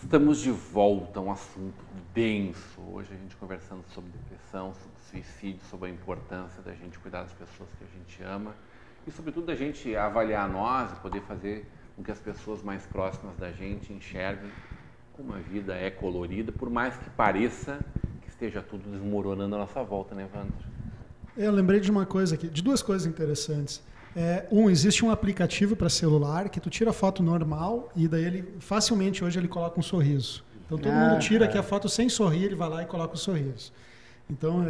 Estamos de volta a um assunto denso. Hoje a gente conversando sobre depressão, sobre suicídio, sobre a importância da gente cuidar das pessoas que a gente ama e, sobretudo, da gente avaliar nós e poder fazer com que as pessoas mais próximas da gente enxerguem como a vida é colorida, por mais que pareça que esteja tudo desmoronando à nossa volta, né, Wander? Eu lembrei de uma coisa aqui, de duas coisas interessantes. Existe um aplicativo para celular que tu tira a foto normal e daí ele facilmente hoje ele coloca um sorriso. Então todo mundo tira aqui a foto sem sorrir, ele vai lá e coloca o sorriso. Então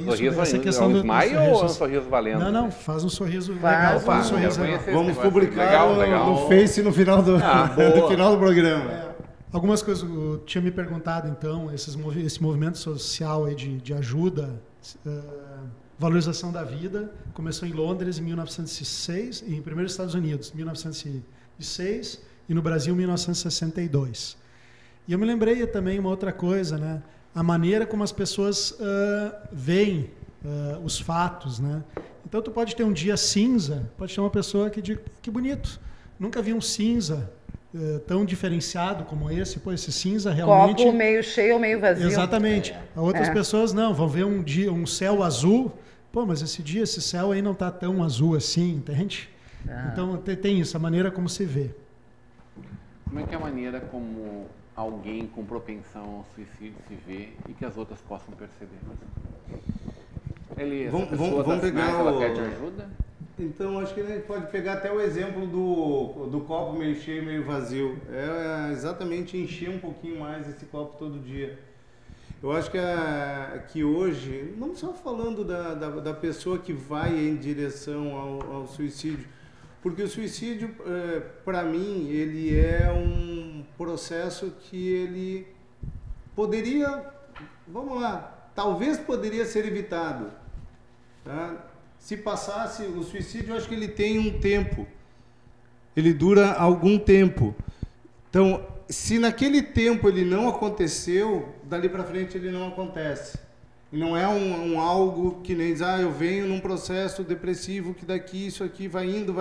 sorriso essa questão é um do smile sorriso. ou é um sorriso valendo? Não, faz um sorriso legal. Faz um sorriso legal. Vamos publicar no Face no final do final do programa. Algumas coisas eu tinha me perguntado então, esse movimento social aí de ajuda, valorização da vida, começou em Londres em 1906, e primeiro nos Estados Unidos, 1906, e no Brasil, 1962. E eu me lembrei também uma outra coisa, né? A maneira como as pessoas veem os fatos, né? Então, tu pode ter um dia cinza, pode ter uma pessoa que diz, que bonito, nunca vi um cinza tão diferenciado como esse. Pô, esse cinza realmente... Copo meio cheio ou meio vazio. Exatamente. Outras pessoas não, vão ver um céu azul. Pô, mas esse céu aí não está tão azul assim, entende? Então tem isso, a maneira como se vê. Como é que é a maneira como alguém com propensão ao suicídio se vê e que as outras possam perceber? Vamos pegar ela pede ajuda? Então, acho que a gente pode pegar até o exemplo do copo meio cheio, meio vazio. É exatamente encher um pouquinho mais esse copo todo dia. Eu acho que hoje, não só falando da pessoa que vai em direção ao suicídio, porque o suicídio, para mim, ele é um processo que ele poderia, vamos lá, talvez poderia ser evitado. Tá? Se passasse o suicídio, eu acho que ele tem um tempo, ele dura algum tempo. Então, se naquele tempo ele não aconteceu, dali para frente ele não acontece. E não é algo que nem diz, eu venho num processo depressivo que daqui isso aqui vai indo.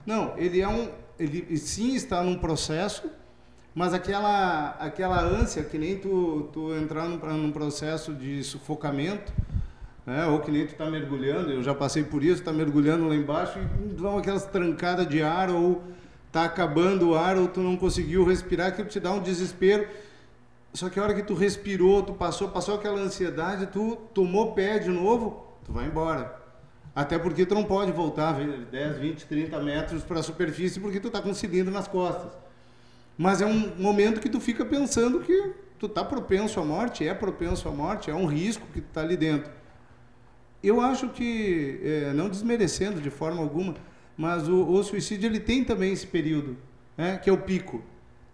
Não, ele sim está num processo, mas aquela ânsia, que nem tu entrar num processo de sufocamento, né, ou que nem tu está mergulhando, eu já passei por isso, está mergulhando lá embaixo e dão aquelas trancadas de ar, ou tá acabando o ar, ou tu não conseguiu respirar, aquilo te dá um desespero. Só que a hora que tu respirou, tu passou aquela ansiedade, tu tomou pé de novo, tu vai embora. Até porque tu não pode voltar 10, 20, 30 metros para a superfície, porque tu tá com um cilindro nas costas. Mas é um momento que tu fica pensando que tu tá propenso à morte, é um risco que tu tá ali dentro. Eu acho que, não desmerecendo de forma alguma, mas o suicídio ele tem também esse período, né, que é o pico.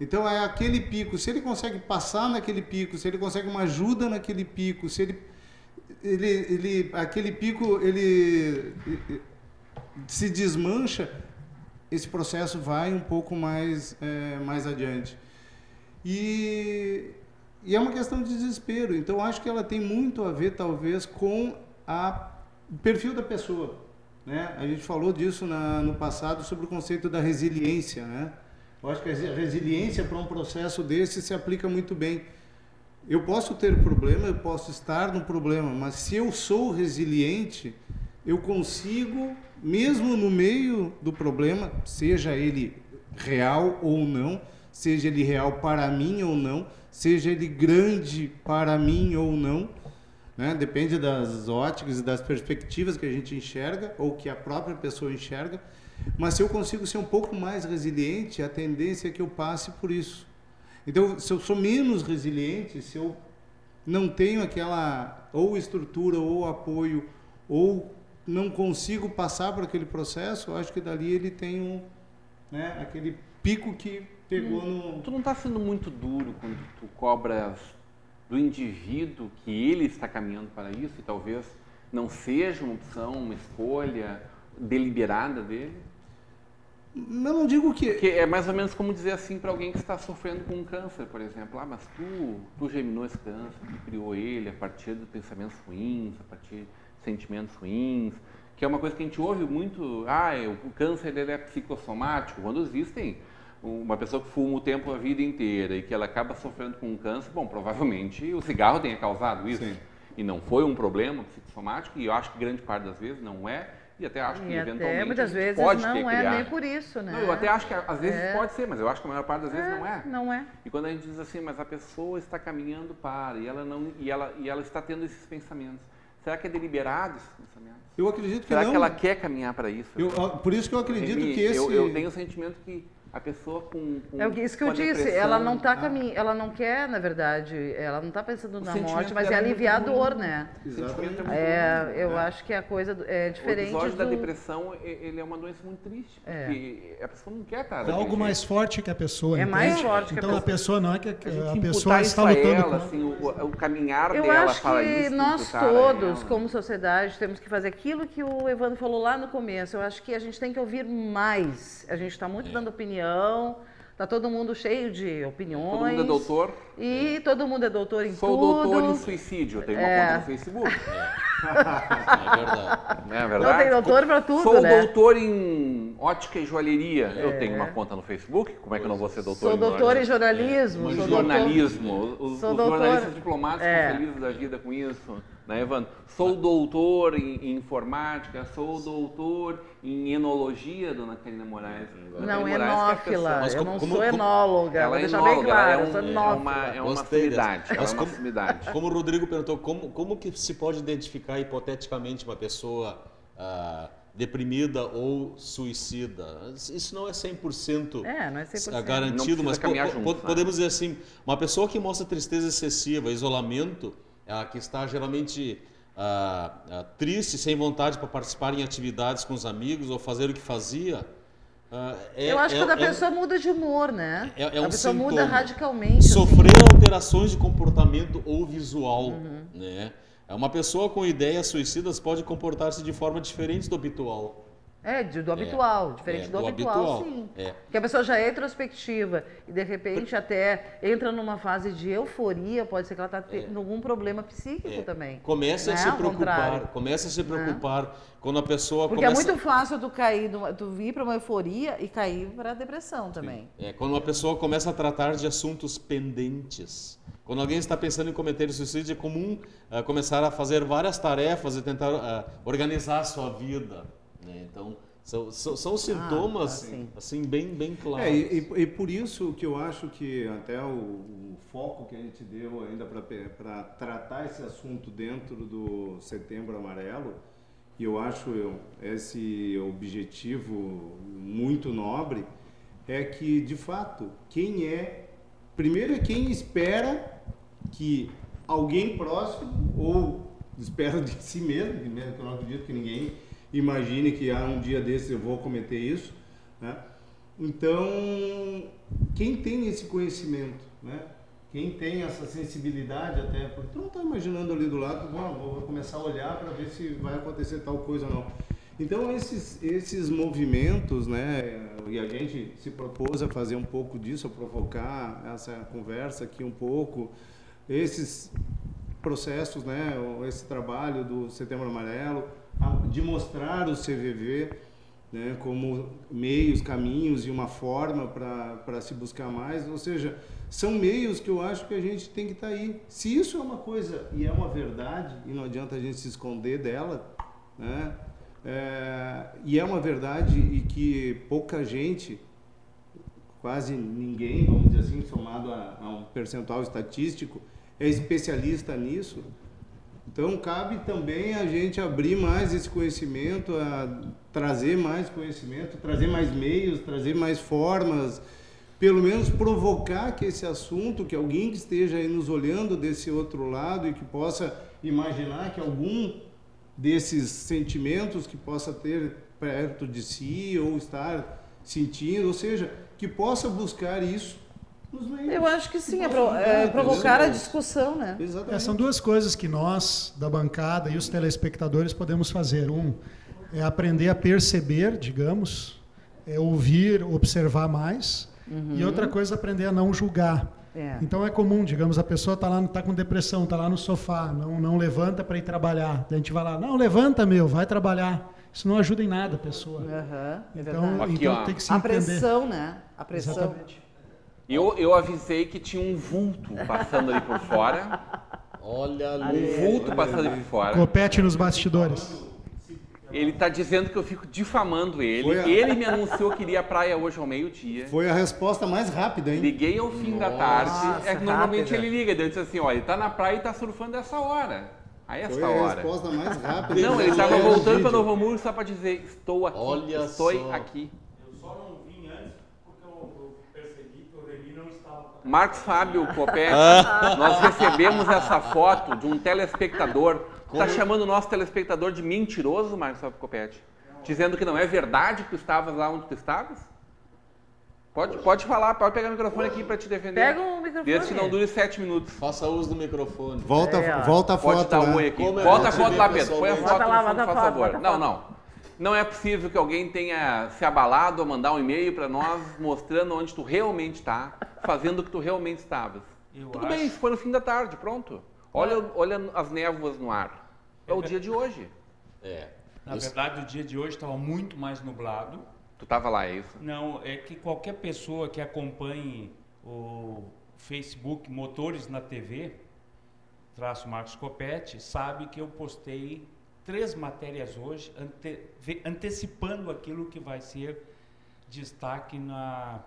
Então é aquele pico, se ele consegue passar naquele pico, se ele consegue uma ajuda naquele pico, se aquele pico ele se desmancha, esse processo vai um pouco mais adiante. E é uma questão de desespero. Então acho que ela tem muito a ver talvez com o perfil da pessoa. Né? A gente falou disso no passado sobre o conceito da resiliência, né? Eu acho que a resiliência para um processo desse se aplica muito bem. Eu posso ter problema, eu posso estar no problema, mas se eu sou resiliente, eu consigo, mesmo no meio do problema, seja ele real ou não, seja ele real para mim ou não, seja ele grande para mim ou não, né? Depende das óticas e das perspectivas que a gente enxerga ou que a própria pessoa enxerga. Mas se eu consigo ser um pouco mais resiliente, a tendência é que eu passe por isso. Então, se eu sou menos resiliente, se eu não tenho aquela ou estrutura ou apoio, ou não consigo passar por aquele processo, eu acho que dali ele tem aquele pico que pegou no... Tu não está sendo muito duro quando tu cobras do indivíduo que ele está caminhando para isso e talvez não seja uma opção, uma escolha deliberada dele? Eu não digo que... Porque é mais ou menos como dizer assim para alguém que está sofrendo com um câncer, por exemplo. Mas tu germinou esse câncer, tu criou ele a partir de pensamentos ruins, a partir de sentimentos ruins, que é uma coisa que a gente ouve muito. O câncer ele é psicossomático, quando existem uma pessoa que fuma o tempo a vida inteira e que ela acaba sofrendo com um câncer, bom, provavelmente o cigarro tenha causado isso. Sim. E não foi um problema psicossomático, e eu acho que grande parte das vezes não é, e até acho que eventualmente muitas vezes pode não ter é criado. Nem por isso, né? Não, eu até acho que às vezes pode ser, mas eu acho que a maior parte das vezes não é. Não é. E quando a gente diz assim, mas a pessoa está caminhando para, e ela está tendo esses pensamentos. Será que é deliberado esses pensamentos? Eu acredito que Será não. que ela quer caminhar para isso? Por isso que eu acredito que esse... Eu tenho o sentimento que a pessoa com isso que eu disse, ela não está ela não quer, na verdade, ela não está pensando na morte, mas é aliviar a dor, né? Exatamente. Eu acho que a coisa é diferente. O episódio da depressão, ele é uma doença muito triste, porque a pessoa não quer estar... É algo mais forte que a pessoa, entende? Mais forte que a pessoa. Então a pessoa não é que a pessoa está lutando ela, com... assim, o caminhar eu dela acho para que isso. Nós todos, como sociedade, temos que fazer aquilo que o Evandro falou lá no começo. Eu acho que a gente tem que ouvir mais. A gente está muito dando opinião... Tá todo mundo cheio de opiniões. Todo mundo é doutor. E todo mundo é doutor em Sou tudo. Sou doutor em suicídio. Eu tenho uma conta no Facebook. É verdade. Não é verdade? Não, tem doutor pra tudo, Sou né? doutor em ótica e joalheria. Eu tenho uma conta no Facebook. Como é que eu não vou ser doutor Sou doutor em jornalismo. Sou jornalismo. Os jornalistas diplomados são felizes da vida com isso. Né, Evandro? Sou doutor em informática, sou doutor em enologia, dona Karina Moraes. Não, enófila. Eu não sou enóloga. Ela vou é deixar enóloga, bem claro, ela eu sou enófila. é uma sumidade. Como o Rodrigo perguntou, como que se pode identificar hipoteticamente uma pessoa deprimida ou suicida? Isso não é 100%, não é 100% garantido, mas junto, podemos dizer assim, uma pessoa que mostra tristeza excessiva, isolamento, que está geralmente triste, sem vontade para participar em atividades com os amigos ou fazer o que fazia. Eu acho que quando a pessoa muda de humor, né? A pessoa sintoma. Muda radicalmente. Sofrer alterações de comportamento ou visual, né? Uma pessoa com ideias suicidas pode comportar-se de forma diferente do habitual. Do habitual, diferente do habitual, sim. Porque a pessoa já é introspectiva e de repente até entra numa fase de euforia, pode ser que ela está tendo algum problema psíquico também. Comece a se preocupar quando a pessoa Porque começa... é muito fácil tu vir para uma euforia e cair para a depressão também. Quando uma pessoa começa a tratar de assuntos pendentes. Quando alguém está pensando em cometer suicídio, é comum começar a fazer várias tarefas e tentar organizar a sua vida. Então, são sintomas assim, bem claros. E por isso que eu acho que até o foco que a gente deu ainda para tratar esse assunto dentro do Setembro Amarelo, e eu acho esse objetivo muito nobre, é que, de fato, primeiro é quem espera que alguém próximo, ou espera de si mesmo, que eu não acredito que ninguém imagine que um dia desses eu vou cometer isso, né? Então, quem tem esse conhecimento, né? Quem tem essa sensibilidade até, porque tu não está imaginando ali do lado, vou começar a olhar para ver se vai acontecer tal coisa ou não. Então, esses movimentos, né? E a gente se propôs a fazer um pouco disso, a provocar essa conversa aqui um pouco, esses processos, né? Esse trabalho do Setembro Amarelo, de mostrar o CVV, né, como meios, caminhos e uma forma para se buscar mais. Ou seja, são meios que eu acho que a gente tem que estar aí. Se isso é uma coisa e é uma verdade, e não adianta a gente se esconder dela, né, e é uma verdade e que pouca gente, quase ninguém, vamos dizer assim, somado a um percentual estatístico, é especialista nisso. Então, cabe também a gente abrir mais esse conhecimento, trazer mais conhecimento, trazer mais meios, trazer mais formas, pelo menos provocar que esse assunto, que alguém que esteja aí nos olhando desse outro lado e que possa imaginar que algum desses sentimentos que possa ter perto de si ou estar sentindo, ou seja, que possa buscar isso. Eu acho que sim, provocar a discussão, né? Exatamente. São duas coisas que nós, da bancada, e os telespectadores podemos fazer. É aprender a perceber, digamos, ouvir, observar mais, e outra coisa, aprender a não julgar. Então é comum, digamos, a pessoa está com depressão, está lá no sofá, não levanta para ir trabalhar. Daí a gente vai lá, não, levanta, vai trabalhar. isso não ajuda em nada a pessoa. Então, aqui, então tem que se entender. A pressão, né? A pressão. Exatamente. Eu avisei que tinha um vulto passando ali por fora. Olha ali. Um vulto passando ali por fora. Copete nos bastidores. Ele tá dizendo que eu fico difamando ele. Ele me anunciou que iria à praia hoje ao meio-dia. Foi a resposta mais rápida, hein? Liguei ao fim da tarde. Normalmente ele liga, ele disse assim, ó, ele tá na praia e tá surfando essa hora. Aí essa hora. Foi a resposta mais rápida. Não, ele tava voltando para Novo Hamburgo só para dizer, estou aqui, estou aqui. Eu só não vim antes porque eu percebi que o Reni não estava. Marcos Fábio Copete, nós recebemos essa foto de um telespectador. Tá chamando o nosso telespectador de mentiroso, Marcos Fábio Copete? Dizendo que não é verdade que tu estavas lá onde tu estavas? Pode falar, pode pegar o microfone aqui para te defender. Pega o microfone. Desde que não dure 7 minutos. Faça uso do microfone. Volta a Pode foto dar lá. oi aqui. Volta a foto lá, Pedro. Põe a foto Bota lá, no fundo, bota por a foto, favor. bota a foto. Não. Não é possível que alguém tenha se abalado a mandar um e-mail para nós mostrando onde tu realmente está, fazendo o que tu realmente estavas. Tudo bem, isso foi no fim da tarde, pronto. Olha as névoas no ar. É o dia de hoje. Na verdade, o dia de hoje estava muito mais nublado. Tu estava lá, é isso? Não, é que qualquer pessoa que acompanhe o Facebook Motores na TV, _Marcos Copete, sabe que eu postei 3 matérias hoje, antecipando aquilo que vai ser destaque na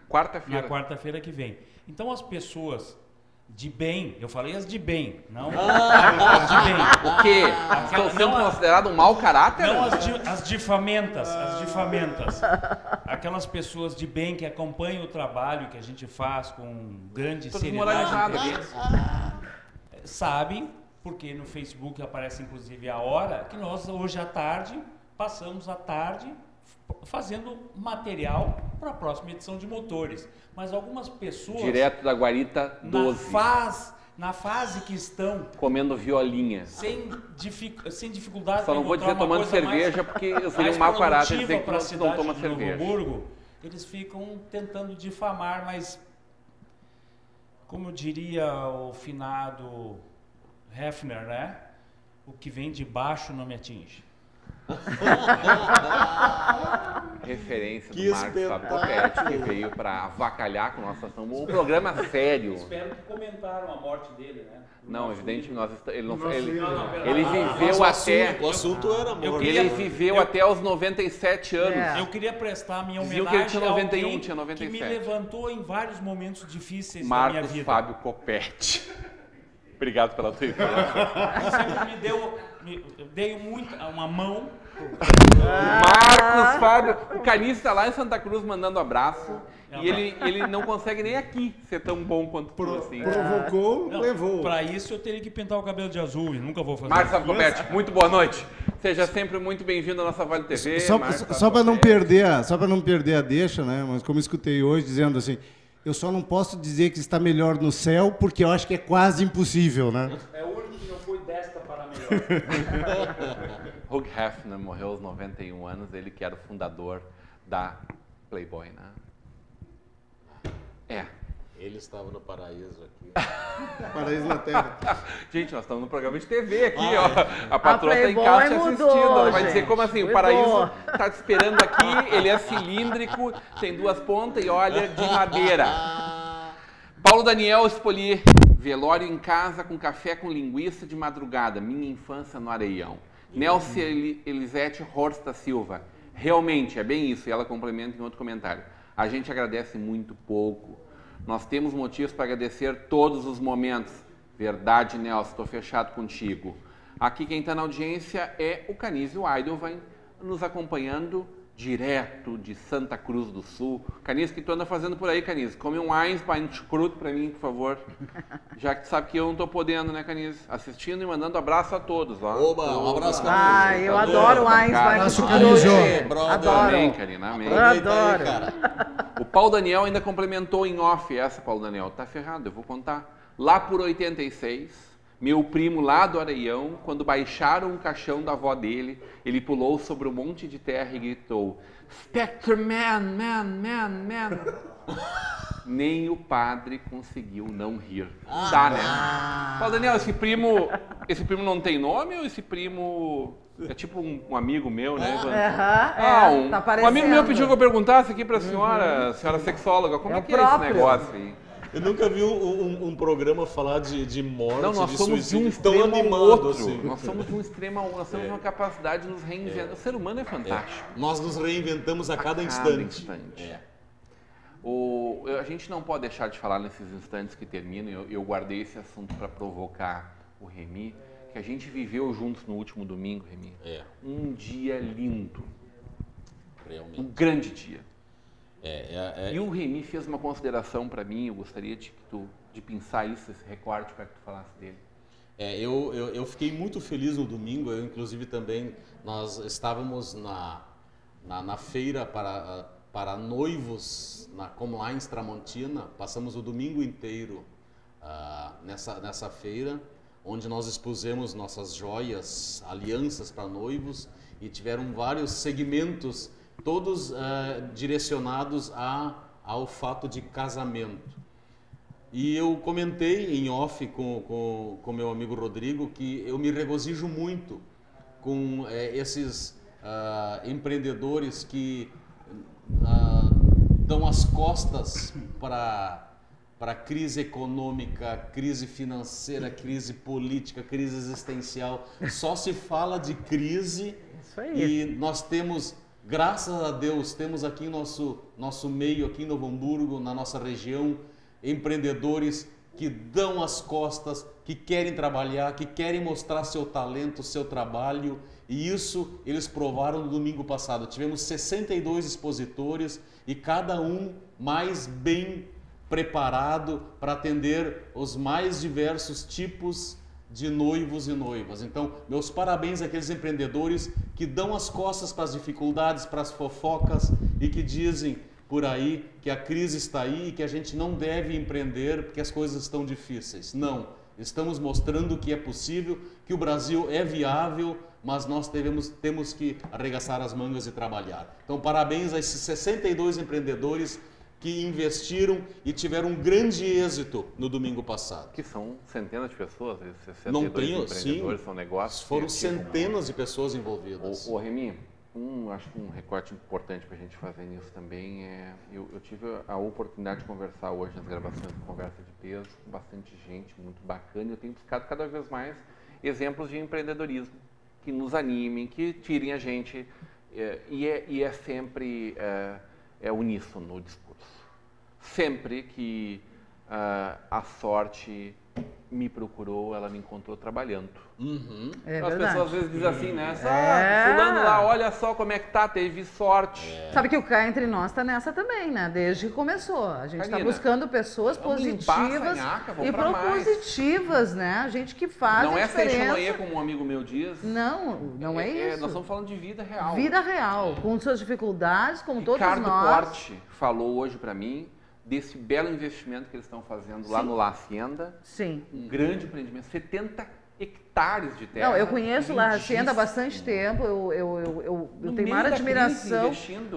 quarta-feira que vem. Então as pessoas de bem, eu falei as de bem, não as de bem. O quê? Estão sendo consideradas um mau caráter? Não as difamentas, aquelas pessoas de bem que acompanham o trabalho que a gente faz com grande seriedade, sabem, porque no Facebook aparece inclusive a hora, que nós hoje à tarde, passamos a tarde fazendo material para a próxima edição de Motores. Mas algumas pessoas... Direto da Guarita 12. Na fase que estão... Comendo violinha. Sem dificuldade... Só não vou dizer tomando cerveja, porque eu seria um mau caráter dizer que não toma cerveja. Novo Hamburgo, eles ficam tentando difamar, mas... Como diria o finado Hefner, né? O que vem de baixo não me atinge. Referência do Marcos Fábio Copete, que veio para avacalhar com nossa ação. Um programa sério. Espero que comentaram a morte dele, né? Não, evidentemente ele viveu até... O assunto era morte. Ele viveu até os 97 anos. Eu queria prestar a minha homenagem que ele tinha 91, a alguém tinha 97. que me levantou em vários momentos difíceis Marcos da minha vida. Fábio Copete. Obrigado pela tua informação. Sempre me deu uma mão. Marcos Fábio, o Caniço está lá em Santa Cruz mandando abraço e ele não consegue nem aqui ser tão bom quanto tu, assim. Provocou, levou. Para isso eu teria que pintar o cabelo de azul e nunca vou fazer. Marcos Fábio Copete, muito boa noite. Seja sempre muito bem-vindo à nossa Vale TV. Só para não perder a deixa, né? Mas como escutei hoje dizendo assim, eu só não posso dizer que está melhor no céu porque eu acho que é quase impossível, né? É o único que não foi desta para melhor. Hugh Hefner morreu aos 91 anos, ele que era o fundador da Playboy, né? Ele estava no paraíso aqui. Paraíso na Terra. Gente, nós estamos no programa de TV aqui, ó. A patroa está em casa te assistindo. Ela vai dizer como assim, o paraíso está te esperando aqui, ele é cilíndrico, tem 2 pontas e olha, de madeira. Paulo Daniel Espolier, velório em casa com café com linguiça de madrugada, minha infância no Areião. Nelson Elisete Horst da Silva, realmente é bem isso, e ela complementa em outro comentário. A gente agradece muito pouco. Nós temos motivos para agradecer todos os momentos. Verdade, Nelson, estou fechado contigo. Aqui quem está na audiência é o Canísio Eidelwein, nos acompanhando direto de Santa Cruz do Sul. Canísio, o que tu anda fazendo por aí, Canísio? Come um Einstein crudo para mim, por favor. Já que tu sabe que eu não estou podendo, né, Canísio? Assistindo e mandando abraço a todos. Ó. Oba, um abraço, Canísio. Eu adoro o Einstein. Abraço, Canísio. Adoro. Amém, Karina, amém. Eu adoro. O Paulo Daniel ainda complementou em off essa, Paulo Daniel. Tá ferrado, eu vou contar. Lá por 86... Meu primo lá do Areião, quando baixaram o caixão da avó dele, ele pulou sobre um monte de terra e gritou: Spectre Man. Nem o padre conseguiu não rir. Tá, né? Paulo Daniel, esse primo Esse primo não tem nome ou esse primo é tipo um amigo meu, né? Tá um amigo meu pediu que eu perguntasse aqui para a senhora, senhora sexóloga, como é que é esse negócio aí? Eu nunca vi um programa falar de morte, não, nós de somos suicídio de um extremo tão animado ao outro. assim. Nós somos de um extremo ao outro, nós temos uma capacidade de nos reinventar. O ser humano é fantástico. Nós nos reinventamos a cada instante. A gente não pode deixar de falar nesses instantes que terminam, eu guardei esse assunto para provocar o Remy, que a gente viveu juntos no último domingo, Remy. Um dia lindo. Realmente. Um grande dia. E o Remy fez uma consideração para mim, eu gostaria de pensar isso, esse recorte, para que tu falasse dele. Eu fiquei muito feliz no domingo, eu inclusive também, nós estávamos na feira para noivos, na Comlines Tramontina, passamos o domingo inteiro nessa feira, onde nós expusemos nossas joias, alianças para noivos, e tiveram vários segmentos, todos direcionados ao fato de casamento. E eu comentei em off com meu amigo Rodrigo que eu me regozijo muito com esses empreendedores que dão as costas para a crise econômica, crise financeira, crise política, crise existencial. Só se fala de crise. Isso aí. E nós temos, graças a Deus, temos aqui em nosso meio, aqui em Novo Hamburgo, na nossa região, empreendedores que dão as costas, que querem trabalhar, que querem mostrar seu talento, seu trabalho. E isso eles provaram no domingo passado. Tivemos 62 expositores e cada um mais bem preparado para atender os mais diversos tipos de noivos e noivas. Então, meus parabéns àqueles empreendedores que dão as costas para as dificuldades, para as fofocas e que dizem por aí que a crise está aí e que a gente não deve empreender porque as coisas estão difíceis. Não, estamos mostrando que é possível, que o Brasil é viável, mas nós temos que arregaçar as mangas e trabalhar. Então, parabéns a esses 62 empreendedores que investiram e tiveram um grande êxito no domingo passado. Que são centenas de pessoas, esses 62 não tenho, empreendedores, sim, são negócios. Foram centenas de pessoas envolvidas. Remy, acho que um recorte importante para a gente fazer nisso também eu tive a oportunidade de conversar hoje nas gravações de Conversa de Peso com bastante gente, muito bacana, e eu tenho buscado cada vez mais exemplos de empreendedorismo que nos animem, que tirem a gente, e é sempre uníssono o discurso. Sempre que a sorte me procurou, ela me encontrou trabalhando. Uhum. As pessoas às vezes dizem assim, né? Fulano lá, olha só como é que tá, teve sorte. Sabe que o Cá Entre Nós tá nessa também, né? Desde que começou. A gente está buscando pessoas positivas e propositivas, né? Gente que faz não a diferença. Não é ser como um amigo meu diz. Não é isso. Nós estamos falando de vida real. Vida real, com suas dificuldades, como todos nós. Ricardo Porte falou hoje para mim desse belo investimento que eles estão fazendo lá no La Hacienda. Sim. Um grande empreendimento, 70 hectares de terra. Não, eu conheço La Hacienda há bastante tempo, eu tenho maior admiração.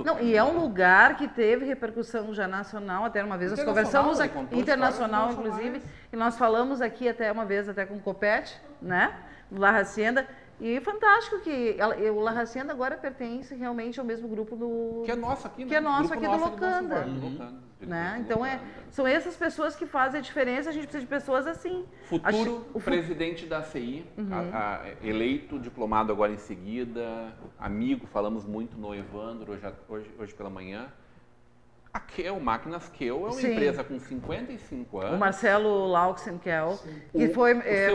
Não, e é um lugar que teve repercussão já nacional, até uma vez nós conversamos aqui, internacional inclusive, e nós falamos aqui até uma vez até com o Copete, né, no La Hacienda. E fantástico que o La Hacienda agora pertence realmente ao mesmo grupo do... Que é nosso aqui, né? Que é nosso aqui do Locanda. Né? Então, são essas pessoas que fazem a diferença, a gente precisa de pessoas assim. Futuro presidente da CI, eleito, diplomado agora em seguida, amigo, falamos muito no Evandro hoje pela manhã. A Kel, Máquinas Kel, é uma empresa com 55 anos. O Marcelo Lauxenkel, que foi,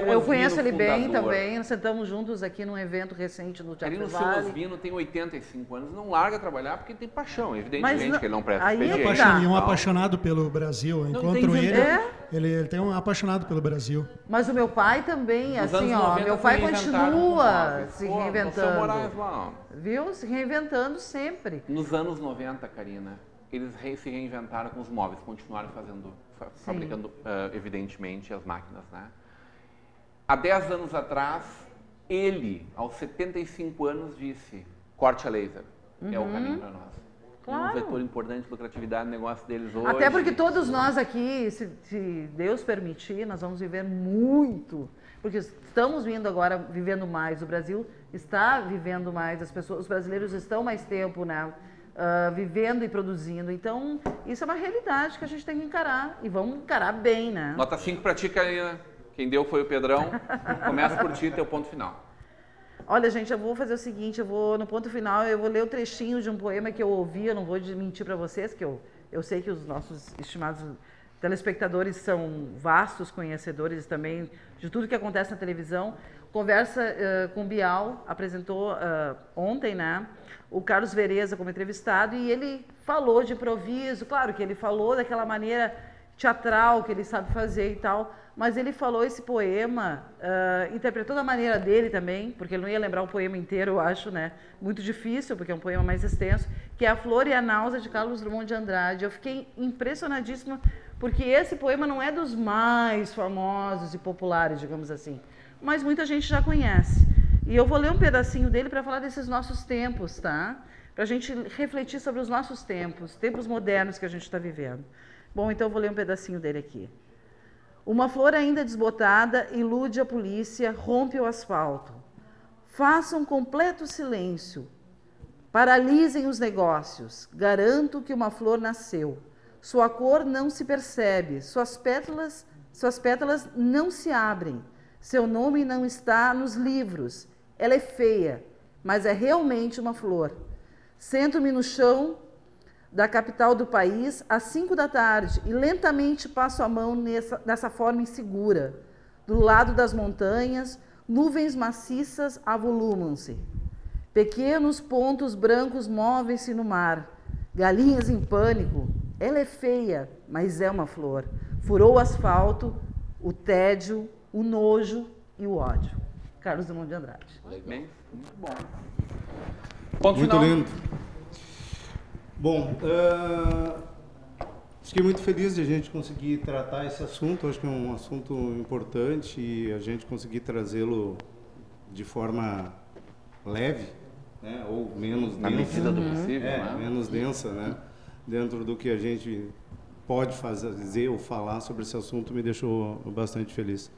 eu conheço ele bem também, nós sentamos juntos aqui num evento recente no Teatro Vale. O seu Osvino tem 85 anos, não larga trabalhar porque tem paixão, evidentemente que ele não presta expediente. E um apaixonado pelo Brasil, encontro ele tem um apaixonado pelo Brasil. Mas o meu pai também, assim, ó, meu pai continua se reinventando. Moraes lá, viu? Se reinventando sempre. Nos anos 90, Karina, eles se reinventaram com os móveis, continuaram fabricando, evidentemente, as máquinas, né? Há 10 anos atrás, ele, aos 75 anos, disse, corte a laser, é o caminho para nós. Claro. Um vetor importante de lucratividade no negócio deles hoje. Até porque todos nós aqui, se Deus permitir, nós vamos viver muito, porque estamos vindo agora, vivendo mais, o Brasil está vivendo mais, os brasileiros estão mais tempo, né, vivendo e produzindo. Então, isso é uma realidade que a gente tem que encarar, e vamos encarar bem, né? Nota 5 para ti, Karina. Quem deu foi o Pedrão. Começa por ti, teu ponto final. Olha, gente, eu vou fazer o seguinte, no ponto final, eu vou ler o trechinho de um poema que eu ouvi, eu não vou mentir para vocês, que eu sei que os nossos estimados telespectadores são vastos conhecedores também de tudo que acontece na televisão. Conversa com o Bial, apresentou ontem, né, o Carlos Vereza como entrevistado, e ele falou de improviso, claro que ele falou daquela maneira teatral que ele sabe fazer e tal, mas ele falou esse poema, interpretou da maneira dele também, porque ele não ia lembrar o poema inteiro, eu acho, né? Muito difícil, porque é um poema mais extenso, que é A Flor e a Náusea, de Carlos Drummond de Andrade. Eu fiquei impressionadíssima, porque esse poema não é dos mais famosos e populares, digamos assim, mas muita gente já conhece. E eu vou ler um pedacinho dele para falar desses nossos tempos, tá? Para a gente refletir sobre os nossos tempos modernos que a gente está vivendo. Bom, então eu vou ler um pedacinho dele aqui. Uma flor ainda desbotada ilude a polícia, rompe o asfalto. Façam completo silêncio. Paralisem os negócios. Garanto que uma flor nasceu. Sua cor não se percebe. Suas pétalas não se abrem. Seu nome não está nos livros. Ela é feia, mas é realmente uma flor. Sento-me no chão da capital do país, às 5 da tarde, e lentamente passo a mão nessa forma insegura. Do lado das montanhas, nuvens maciças avolumam-se. Pequenos pontos brancos movem-se no mar. Galinhas em pânico. Ela é feia, mas é uma flor. Furou o asfalto, o tédio, o nojo e o ódio. Carlos Drummond de Andrade. Bem, muito bom. Ponto muito final. Lindo. Bom, fiquei muito feliz de a gente conseguir tratar esse assunto. Acho que é um assunto importante e a gente conseguir trazê-lo de forma leve, né? Ou menos densa. Na medida do possível, né? Menos densa, né? Dentro do que a gente pode fazer ou falar sobre esse assunto, me deixou bastante feliz.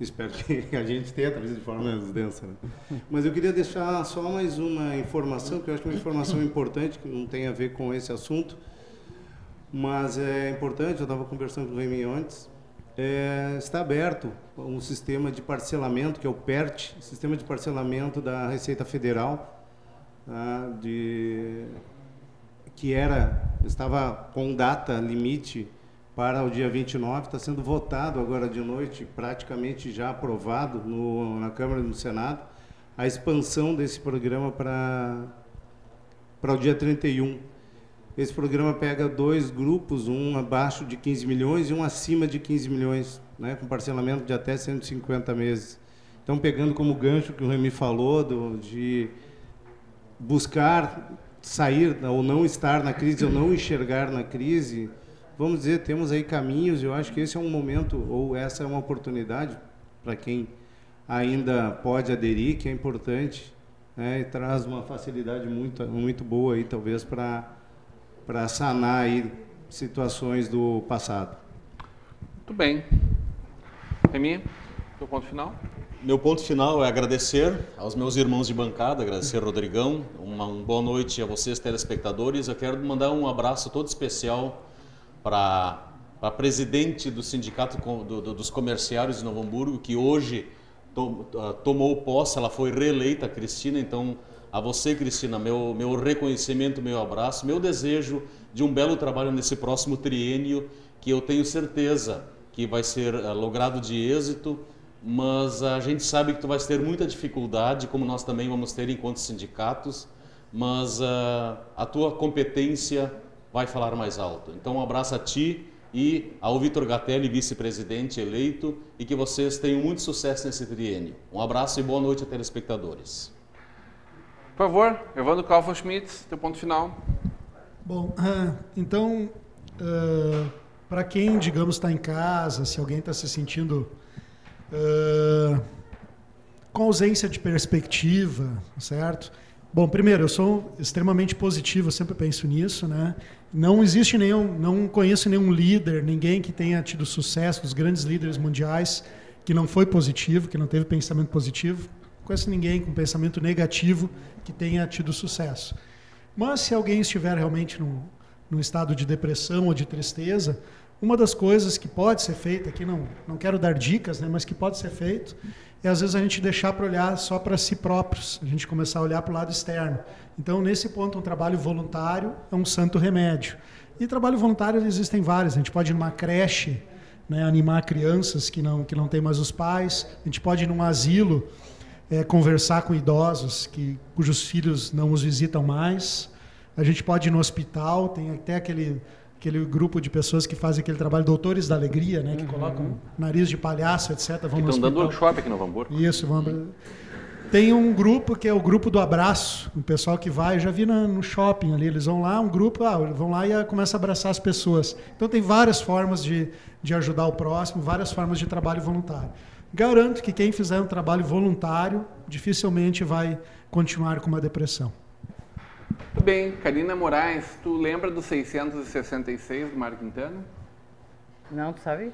Espero que a gente tenha trazido de forma menos densa, né? Mas eu queria deixar só mais uma informação, que eu acho que é uma informação importante, que não tem a ver com esse assunto, mas é importante, eu estava conversando com o Remy antes, está aberto um sistema de parcelamento, que é o PERT, Sistema de Parcelamento da Receita Federal, que estava com data limite para o dia 29, está sendo votado agora de noite, praticamente já aprovado na Câmara e no Senado, a expansão desse programa para o dia 31. Esse programa pega 2 grupos, um abaixo de 15 milhões e um acima de 15 milhões, né, com parcelamento de até 150 meses. Então, pegando como gancho que o Remy falou, de buscar sair ou não estar na crise, ou não enxergar na crise, vamos dizer, temos aí caminhos, eu acho que esse é um momento, ou essa é uma oportunidade para quem ainda pode aderir, que é importante, né, e traz uma facilidade muito, muito boa aí, talvez, para sanar aí situações do passado. Muito bem. Remy, teu ponto final? Meu ponto final é agradecer aos meus irmãos de bancada, agradecer ao Rodrigão, uma boa noite a vocês, telespectadores. Eu quero mandar um abraço todo especial para a presidente do Sindicato dos Comerciários de Novo Hamburgo, que hoje tomou posse, ela foi reeleita, Cristina. Então, a você, Cristina, meu reconhecimento, meu abraço, meu desejo de um belo trabalho nesse próximo triênio, que eu tenho certeza que vai ser logrado de êxito, mas a gente sabe que tu vais ter muita dificuldade, como nós também vamos ter enquanto sindicatos, mas a tua competência vai falar mais alto. Então, um abraço a ti e ao Vitor Gatelli, vice-presidente eleito, e que vocês tenham muito sucesso nesse triênio. Um abraço e boa noite a telespectadores. Por favor, Evandro Kaufmann-Schmitz, teu ponto final. Bom, então, para quem, digamos, está em casa, se alguém está se sentindo com ausência de perspectiva, certo? Bom, primeiro, eu sou extremamente positivo, eu sempre penso nisso, né? Não existe não conheço nenhum líder, ninguém que tenha tido sucesso, dos grandes líderes mundiais, que não foi positivo, que não teve pensamento positivo. Não conheço ninguém com pensamento negativo que tenha tido sucesso. Mas se alguém estiver realmente num estado de depressão ou de tristeza, uma das coisas que pode ser feita, aqui não quero dar dicas, né, mas que pode ser feito, é às vezes a gente deixar para olhar só para si próprios, a gente começar a olhar para o lado externo. Então, nesse ponto, um trabalho voluntário é um santo remédio. E trabalho voluntário existem vários, a gente pode ir numa creche, né, animar crianças que não têm mais os pais, a gente pode ir num asilo, conversar com idosos cujos filhos não os visitam mais, a gente pode ir no hospital, tem até aquele grupo de pessoas que fazem aquele trabalho, doutores da alegria, né, que colocam nariz de palhaço, etc. Vão no hospital. Estão dando workshop aqui no Novo Hamburgo. Isso, tem um grupo que é o grupo do abraço, o pessoal que vai, eu já vi no shopping ali, eles vão lá, um grupo, vão lá e começa a abraçar as pessoas. Então tem várias formas de ajudar o próximo, várias formas de trabalho voluntário. Garanto que quem fizer um trabalho voluntário dificilmente vai continuar com uma depressão. Muito bem, Karina Moraes, tu lembra do 666 do Mário Quintana? Não, tu sabe?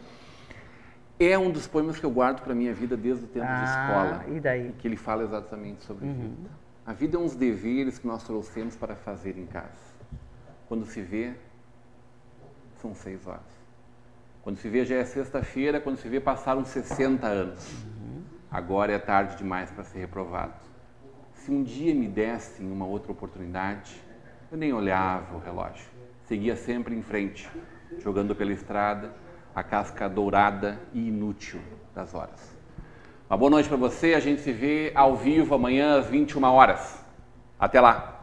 É um dos poemas que eu guardo para a minha vida desde o tempo de escola. E daí? Que ele fala exatamente sobre vida. A vida é uns deveres que nós trouxemos para fazer em casa. Quando se vê, são 6 horas. Quando se vê, já é sexta-feira. Quando se vê, passaram 60 anos. Agora é tarde demais para ser reprovado. Se um dia me dessem uma outra oportunidade, eu nem olhava o relógio. Seguia sempre em frente, jogando pela estrada a casca dourada e inútil das horas. Uma boa noite para você. A gente se vê ao vivo amanhã às 21 horas. Até lá!